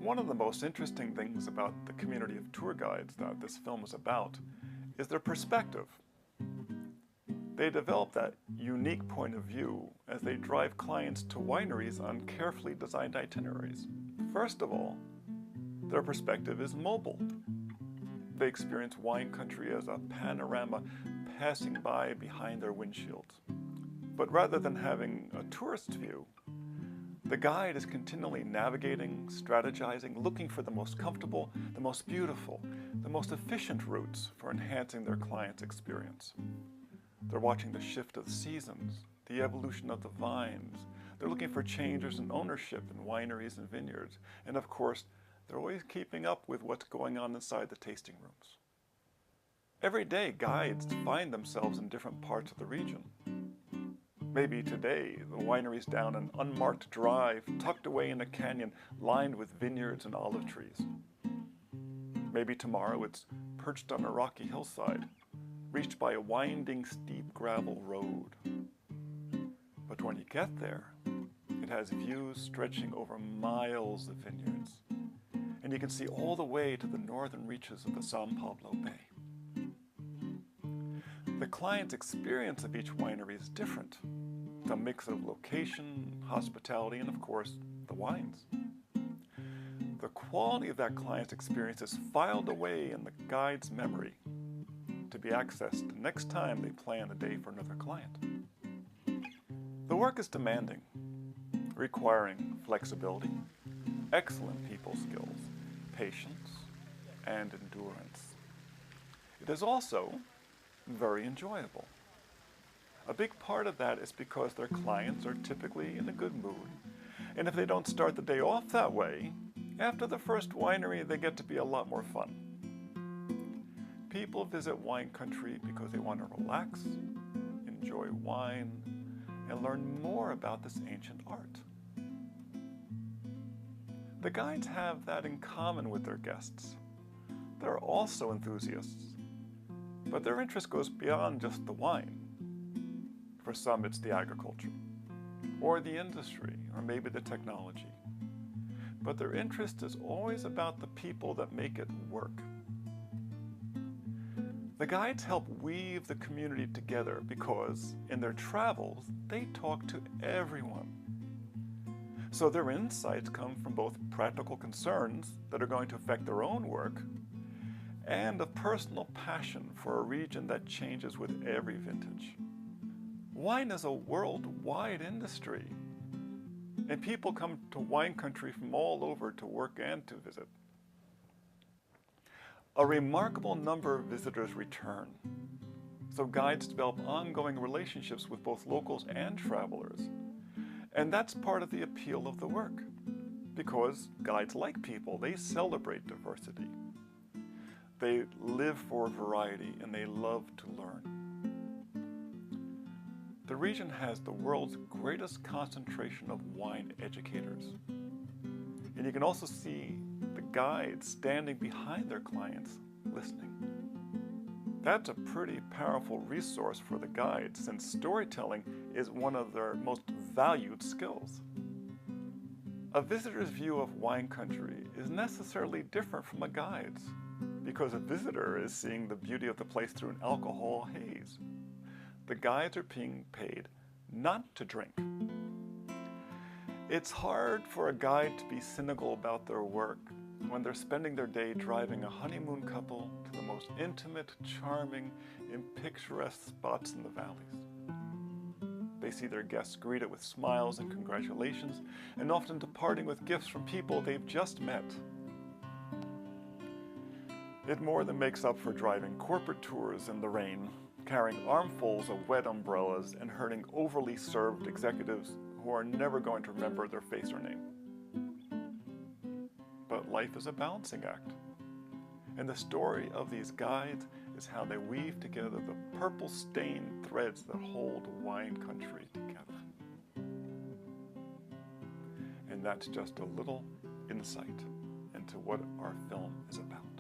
One of the most interesting things about the community of tour guides that this film is about is their perspective. They develop that unique point of view as they drive clients to wineries on carefully designed itineraries. First of all, their perspective is mobile. They experience wine country as a panorama passing by behind their windshields. But rather than having a tourist view, the guide is continually navigating, strategizing, looking for the most comfortable, the most beautiful, the most efficient routes for enhancing their client's experience. They're watching the shift of the seasons, the evolution of the vines. They're looking for changes in ownership in wineries and vineyards. And of course, they're always keeping up with what's going on inside the tasting rooms. Every day, guides find themselves in different parts of the region. Maybe today, the winery's down an unmarked drive, tucked away in a canyon, lined with vineyards and olive trees. Maybe tomorrow it's perched on a rocky hillside, reached by a winding, steep gravel road. But when you get there, it has views stretching over miles of vineyards, and you can see all the way to the northern reaches of the São Paulo Bay. The client's experience of each winery is different. It's a mix of location, hospitality, and of course, the wines. The quality of that client's experience is filed away in the guide's memory to be accessed the next time they plan a day for another client. The work is demanding, requiring flexibility, excellent people skills, patience, and endurance. It is also very enjoyable. A big part of that is because their clients are typically in a good mood, and if they don't start the day off that way, after the first winery they get to be a lot more fun. People visit wine country because they want to relax, enjoy wine, and learn more about this ancient art. The guides have that in common with their guests. They're also enthusiasts, but their interest goes beyond just the wine. For some, it's the agriculture, or the industry, or maybe the technology. But their interest is always about the people that make it work. The guides help weave the community together because, in their travels, they talk to everyone. So their insights come from both practical concerns that are going to affect their own work and a personal passion for a region that changes with every vintage. Wine is a worldwide industry, and people come to wine country from all over to work and to visit. A remarkable number of visitors return, so guides develop ongoing relationships with both locals and travelers. And that's part of the appeal of the work, because guides like people, they celebrate diversity. They live for variety and they love to learn. The region has the world's greatest concentration of wine educators. And you can also see the guides standing behind their clients, listening. That's a pretty powerful resource for the guides, since storytelling is one of their most valued skills. A visitor's view of wine country is necessarily different from a guide's, because a visitor is seeing the beauty of the place through an alcohol haze. The guides are being paid not to drink. It's hard for a guide to be cynical about their work when they're spending their day driving a honeymoon couple to the most intimate, charming, and picturesque spots in the valleys. They see their guests greeted with smiles and congratulations, and often departing with gifts from people they've just met. It more than makes up for driving corporate tours in the rain, carrying armfuls of wet umbrellas, and herding overly served executives who are never going to remember their face or name. But life is a balancing act, and the story of these guides is how they weave together the purple-stained threads that hold wine country together. And that's just a little insight into what our film is about.